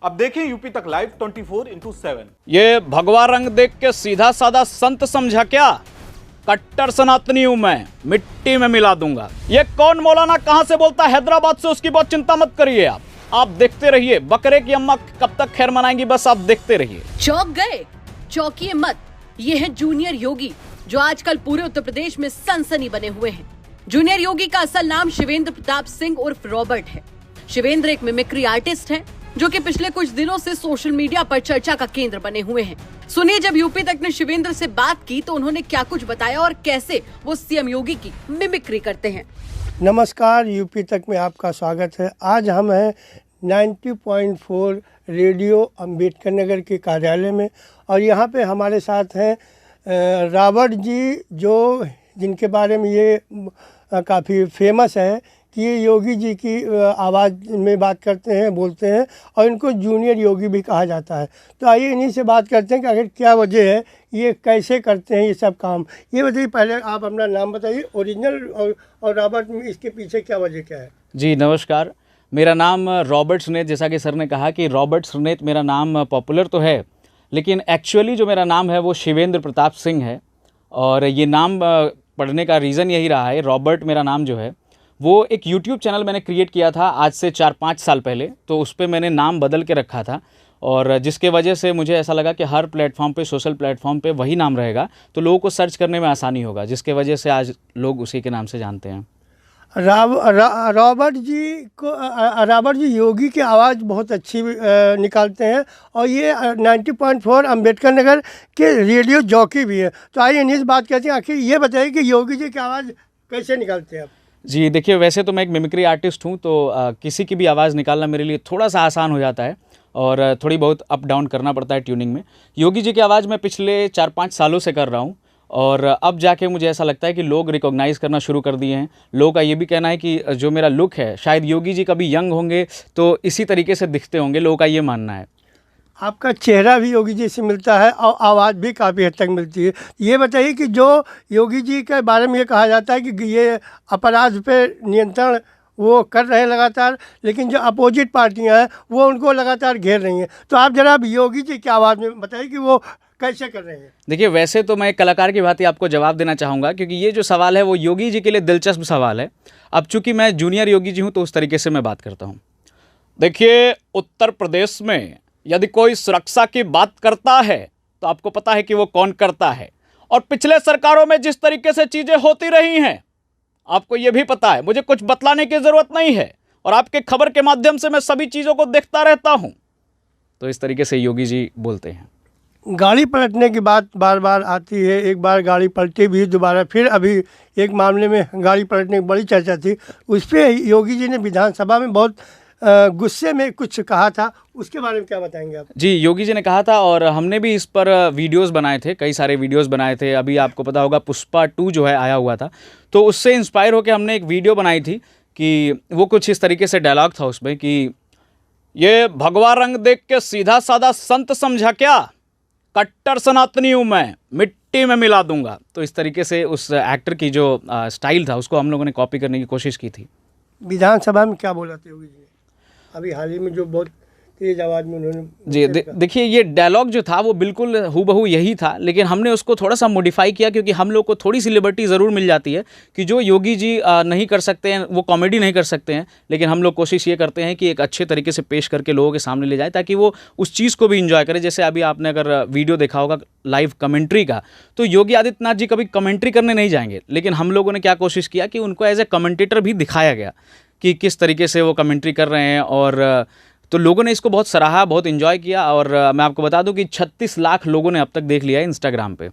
अब देखें यूपी तक लाइव 24/7। ये भगवा रंग देख के सीधा साधा संत समझा क्या? कट्टर सनातनी हूं मैं, मिट्टी में मिला दूंगा। ये कौन मौलाना कहां से बोलता है हैदराबाद से, उसकी बहुत चिंता मत करिए आप देखते रहिए। बकरे की अम्मा कब तक खैर मनाएंगी, बस आप देखते रहिए। चौंक गए? चौंकिए मत, ये है जूनियर योगी, जो आजकल पूरे उत्तर प्रदेश में सनसनी बने हुए हैं। जूनियर योगी का असल नाम शिवेंद्र प्रताप सिंह उर्फ रॉबर्ट है। शिवेंद्र एक मिमिक्री आर्टिस्ट है, जो कि पिछले कुछ दिनों से सोशल मीडिया पर चर्चा का केंद्र बने हुए हैं। सुनिए, जब यूपी तक ने शिवेंद्र से बात की तो उन्होंने क्या कुछ बताया और कैसे वो सीएम योगी की मिमिक्री करते हैं। नमस्कार, यूपी तक में आपका स्वागत है। आज हम हैं 90.4 रेडियो अंबेडकर नगर के कार्यालय में और यहाँ पे हमारे साथ हैं रॉबर्ट जी, जो जिनके बारे में ये काफ़ी फेमस है कि ये योगी जी की आवाज़ में बात करते हैं, बोलते हैं और इनको जूनियर योगी भी कहा जाता है। तो आइए इन्हीं से बात करते हैं कि आखिर क्या वजह है, ये कैसे करते हैं ये सब काम। ये बताइए, पहले आप अपना नाम बताइए, ओरिजिनल और रॉबर्ट में इसके पीछे क्या वजह क्या है? जी नमस्कार, मेरा नाम रॉबर्ट सुनेत, जैसा कि सर ने कहा कि रॉबर्ट सुनेत मेरा नाम पॉपुलर तो है, लेकिन एक्चुअली जो मेरा नाम है वो शिवेंद्र प्रताप सिंह है। और ये नाम पढ़ने का रीज़न यही रहा है, रॉबर्ट मेरा नाम जो है वो एक यूट्यूब चैनल मैंने क्रिएट किया था आज से 4-5 साल पहले, तो उस पर मैंने नाम बदल के रखा था और जिसके वजह से मुझे ऐसा लगा कि हर प्लेटफॉर्म पे, सोशल प्लेटफॉर्म पे वही नाम रहेगा तो लोगों को सर्च करने में आसानी होगा, जिसके वजह से आज लोग उसी के नाम से जानते हैं। रॉबर्ट जी योगी की आवाज़ बहुत अच्छी निकालते हैं और ये 90.4 अंबेडकर नगर के रेडियो जॉकी भी है। तो आइए इन्हीं से बात करते हैं। आखिर ये बताइए कि योगी जी की आवाज़ कैसे निकालते हैं आप? जी देखिए, वैसे तो मैं एक मिमिक्री आर्टिस्ट हूँ, तो किसी की भी आवाज़ निकालना मेरे लिए थोड़ा सा आसान हो जाता है और थोड़ी बहुत अप डाउन करना पड़ता है ट्यूनिंग में। योगी जी की आवाज़ मैं पिछले 4-5 सालों से कर रहा हूँ और अब जाके मुझे ऐसा लगता है कि लोग रिकॉग्नाइज़ करना शुरू कर दिए हैं। लोगों का ये भी कहना है कि जो मेरा लुक है, शायद योगी जी कभी यंग होंगे तो इसी तरीके से दिखते होंगे, लोगों का ये मानना है। आपका चेहरा भी योगी जी से मिलता है और आवाज़ भी काफ़ी हद तक मिलती है। ये बताइए कि जो योगी जी के बारे में ये कहा जाता है कि ये अपराध पे नियंत्रण वो कर रहे हैं लगातार, लेकिन जो अपोजिट पार्टियां हैं वो उनको लगातार घेर रही हैं। तो आप जरा योगी जी की आवाज़ में बताइए कि वो कैसे कर रहे हैं? देखिए, वैसे तो मैं एक कलाकार की भांति आपको जवाब देना चाहूँगा, क्योंकि ये जो सवाल है वो योगी जी के लिए दिलचस्प सवाल है। अब चूंकि मैं जूनियर योगी जी हूँ तो उस तरीके से मैं बात करता हूँ। देखिए, उत्तर प्रदेश में यदि कोई सुरक्षा की बात करता है तो आपको पता है कि वो कौन करता है, और पिछले सरकारों में जिस तरीके से चीज़ें होती रही हैं आपको ये भी पता है, मुझे कुछ बतलाने की ज़रूरत नहीं है और आपके खबर के माध्यम से मैं सभी चीज़ों को देखता रहता हूँ। तो इस तरीके से योगी जी बोलते हैं। गाड़ी पलटने की बात बार बार आती है, एक बार गाड़ी पलटी भी, दोबारा फिर अभी एक मामले में गाड़ी पलटने की बड़ी चर्चा थी, उस पर योगी जी ने विधानसभा में बहुत गुस्से में कुछ कहा था, उसके बारे में क्या बताएंगे आप? जी, योगी जी ने कहा था और हमने भी इस पर वीडियोस बनाए थे, कई सारे वीडियोस बनाए थे। अभी आपको पता होगा पुष्पा 2 जो है आया हुआ था, तो उससे इंस्पायर होकर हमने एक वीडियो बनाई थी कि वो कुछ इस तरीके से डायलॉग था उसमें कि ये भगवा रंग देख के सीधा साधा संत समझा क्या? कट्टर सनातनी हूँ मैं, मिट्टी में मिला दूंगा। तो इस तरीके से उस एक्टर की जो स्टाइल था उसको हम लोगों ने कॉपी करने की कोशिश की थी। विधानसभा में क्या बोला था योगी जी ने अभी हाल ही में, जो बहुत तेज आवाज़ में उन्होंने? जी देखिए, ये डायलॉग जो था वो बिल्कुल हूबहू यही था, लेकिन हमने उसको थोड़ा सा मॉडिफाई किया, क्योंकि हम लोग को थोड़ी सी लिबर्टी ज़रूर मिल जाती है कि जो योगी जी नहीं कर सकते हैं, वो कॉमेडी नहीं कर सकते हैं, लेकिन हम लोग कोशिश ये करते हैं कि एक अच्छे तरीके से पेश करके लोगों के सामने ले जाए ताकि वो उस चीज़ को भी इंजॉय करें। जैसे अभी आपने अगर वीडियो देखा होगा लाइव कमेंट्री का, तो योगी आदित्यनाथ जी कभी कमेंट्री करने नहीं जाएंगे, लेकिन हम लोगों ने क्या कोशिश किया कि उनको एज ए कमेंटेटर भी दिखाया गया कि किस तरीके से वो कमेंट्री कर रहे हैं, और तो लोगों ने इसको बहुत सराहा, बहुत एंजॉय किया। और मैं आपको बता दूं कि 36 लाख लोगों ने अब तक देख लिया है इंस्टाग्राम पे।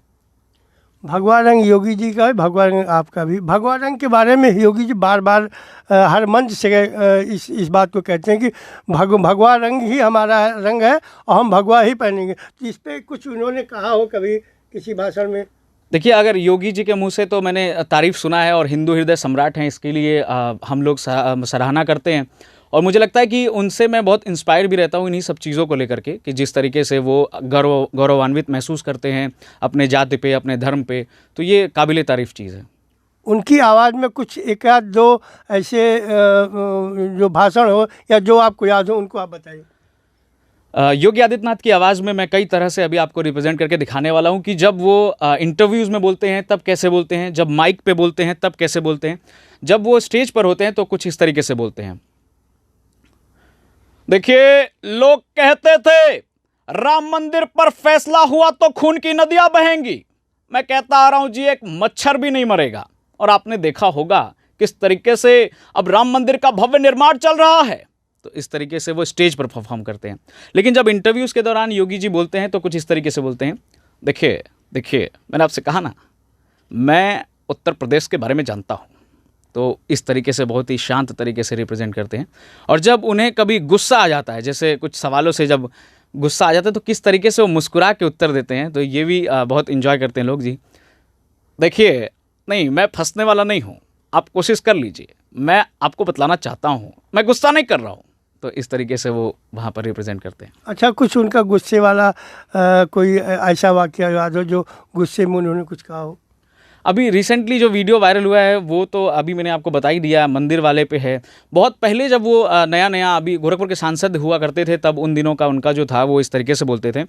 भगवा रंग योगी जी का है, भगवा रंग आपका भी। भगवा रंग के बारे में योगी जी बार बार हर मंच से इस बात को कहते हैं कि भगवा रंग ही हमारा रंग है और हम भगवा ही पहनेंगे। तो इस पर कुछ उन्होंने कहा हो कभी किसी भाषण में? देखिए, अगर योगी जी के मुंह से तो मैंने तारीफ़ सुना है और हिंदू हृदय सम्राट हैं, इसके लिए हम लोग सराहना करते हैं और मुझे लगता है कि उनसे मैं बहुत इंस्पायर भी रहता हूँ इन्हीं सब चीज़ों को लेकर के, कि जिस तरीके से वो गौरवान्वित महसूस करते हैं अपने जाति पे, अपने धर्म पे, तो ये काबिले तारीफ़ चीज़ है। उनकी आवाज़ में कुछ एक आध दो ऐसे जो भाषण हो या जो आपको याद हो, उनको आप बताइए। योगी आदित्यनाथ की आवाज़ में मैं कई तरह से अभी आपको रिप्रेजेंट करके दिखाने वाला हूं कि जब वो इंटरव्यूज़ में बोलते हैं तब कैसे बोलते हैं, जब माइक पे बोलते हैं तब कैसे बोलते हैं, जब वो स्टेज पर होते हैं तो कुछ इस तरीके से बोलते हैं। देखिए, लोग कहते थे राम मंदिर पर फैसला हुआ तो खून की नदियां बहेंगी। मैं कहता आ रहा हूं जी, एक मच्छर भी नहीं मरेगा। और आपने देखा होगा किस तरीके से अब राम मंदिर का भव्य निर्माण चल रहा है, तो इस तरीके से वो स्टेज पर परफॉर्म करते हैं। लेकिन जब इंटरव्यूज़ के दौरान योगी जी बोलते हैं तो कुछ इस तरीके से बोलते हैं। देखिए देखिए, मैंने आपसे कहा ना, मैं उत्तर प्रदेश के बारे में जानता हूँ। तो इस तरीके से बहुत ही शांत तरीके से रिप्रेजेंट करते हैं। और जब उन्हें कभी गुस्सा आ जाता है, जैसे कुछ सवालों से जब गुस्सा आ जाता है तो किस तरीके से वो मुस्कुरा के उत्तर देते हैं, तो ये भी बहुत इन्जॉय करते हैं लोग जी। देखिए, नहीं, मैं फंसने वाला नहीं हूँ, आप कोशिश कर लीजिए, मैं आपको बतलाना चाहता हूँ, मैं गुस्सा नहीं कर रहा हूँ। तो इस तरीके से वो वहाँ पर रिप्रेजेंट करते हैं। अच्छा, कुछ उनका गुस्से वाला कोई ऐसा वाकया याद हो जो गुस्से में उन्होंने कुछ कहा हो? अभी रिसेंटली जो वीडियो वायरल हुआ है वो तो अभी मैंने आपको बता ही दिया, मंदिर वाले पे है। बहुत पहले जब वो नया नया अभी गोरखपुर के सांसद हुआ करते थे, तब उन दिनों का उनका जो था वो इस तरीके से बोलते थे,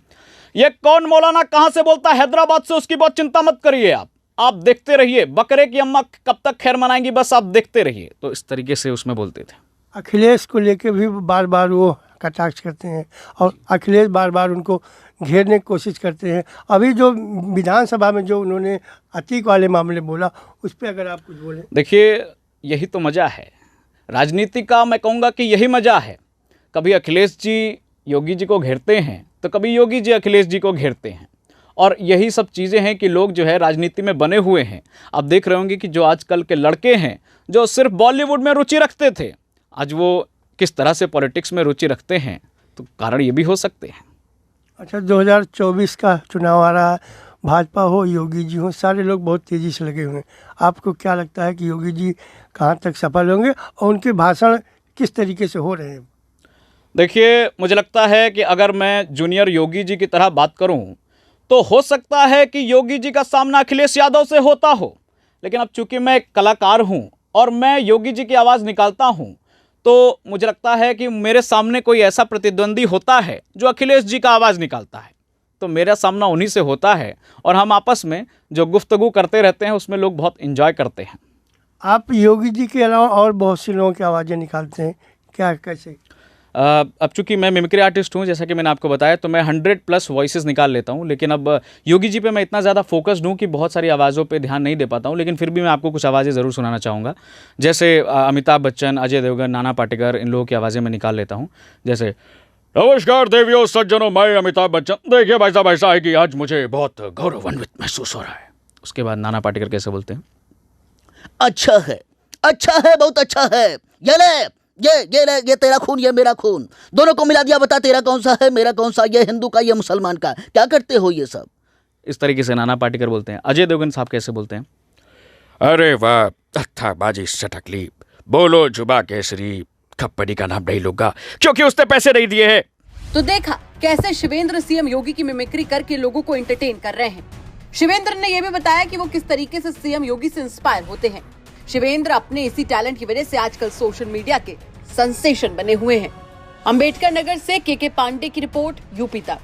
ये कौन मौलाना कहाँ से बोलता है हैदराबाद से, उसकी बहुत चिंता मत करिए, आप देखते रहिए, बकरे की अम्मा कब तक खैर मनाएंगी, बस आप देखते रहिए। तो इस तरीके से उसमें बोलते थे। अखिलेश को लेके भी बार बार वो कटाक्ष करते हैं और अखिलेश बार बार उनको घेरने की कोशिश करते हैं। अभी जो विधानसभा में जो उन्होंने अतीक वाले मामले बोला, उस पर अगर आप कुछ बोलें। देखिए, यही तो मज़ा है राजनीति का, मैं कहूँगा कि यही मज़ा है। कभी अखिलेश जी योगी जी को घेरते हैं तो कभी योगी जी अखिलेश जी को घेरते हैं, और यही सब चीज़ें हैं कि लोग जो है राजनीति में बने हुए हैं। आप देख रहे होंगे कि जो आजकल के लड़के हैं जो सिर्फ बॉलीवुड में रुचि रखते थे, आज वो किस तरह से पॉलिटिक्स में रुचि रखते हैं, तो कारण ये भी हो सकते हैं। अच्छा, 2024 का चुनाव आ रहा है, भाजपा हो योगी जी हो, सारे लोग बहुत तेज़ी से लगे हुए हैं। आपको क्या लगता है कि योगी जी कहाँ तक सफल होंगे और उनके भाषण किस तरीके से हो रहे हैं? देखिए, मुझे लगता है कि अगर मैं जूनियर योगी जी की तरह बात करूं तो हो सकता है कि योगी जी का सामना अखिलेश यादव से होता हो, लेकिन अब चूंकि मैं एक कलाकार हूं और मैं योगी जी की आवाज़ निकालता हूं, तो मुझे लगता है कि मेरे सामने कोई ऐसा प्रतिद्वंदी होता है जो अखिलेश जी का आवाज़ निकालता है, तो मेरा सामना उन्हीं से होता है और हम आपस में जो गुफ्तगू करते रहते हैं उसमें लोग बहुत एंजॉय करते हैं। आप योगी जी के अलावा और बहुत से लोगों की आवाज़ें निकालते हैं, क्या कैसे? अब चूंकि मैं मिमिक्री आर्टिस्ट हूं, जैसा कि मैंने आपको बताया, तो मैं 100+ वॉइसेस निकाल लेता हूं। लेकिन अब योगी जी पे मैं इतना ज़्यादा फोकस्ड हूं कि बहुत सारी आवाज़ों पे ध्यान नहीं दे पाता हूं, लेकिन फिर भी मैं आपको कुछ आवाज़ें ज़रूर सुनाना चाहूँगा। जैसे अमिताभ बच्चन, अजय देवगन, नाना पाटेकर, इन लोगों की आवाज़ें मैं निकाल लेता हूँ। जैसे, नमस्कार देवियों सज्जनों, मैं अमिताभ बच्चन। देखिए भाई साहब, ऐसा है कि आज मुझे बहुत गौरवान्वित महसूस हो रहा है। उसके बाद नाना पाटेकर कैसे बोलते हैं, अच्छा है, बहुत अच्छा है, ये तेरा खून, ये मेरा खून, दोनों को मिला दिया, बता तेरा कौन सा है, मेरा कौन सा, ये हिंदू का, ये मुसलमान का, क्या करते हो ये सब। इस तरीके से नाना पाटेकर बोलते हैं। अजय देवगन साहब कैसे बोलते हैं, अरे वाह, अच्छा बाजी सटकली, बोलो जुबा केसरी, खप्पड़ी का नाम नहीं लूंगा क्योंकि उसने पैसे नहीं दिए हैं। तो देखा कैसे शिवेंद्र सीएम योगी की मिमिक्री करके लोगों को एंटरटेन कर रहे हैं। शिवेंद्र ने यह भी बताया कि वो किस तरीके से सीएम योगी से इंस्पायर होते हैं। शिवेंद्र अपने इसी टैलेंट की वजह से आजकल सोशल मीडिया के सेंसेशन बने हुए हैं। अंबेडकर नगर से के पांडे की रिपोर्ट, यूपी तक।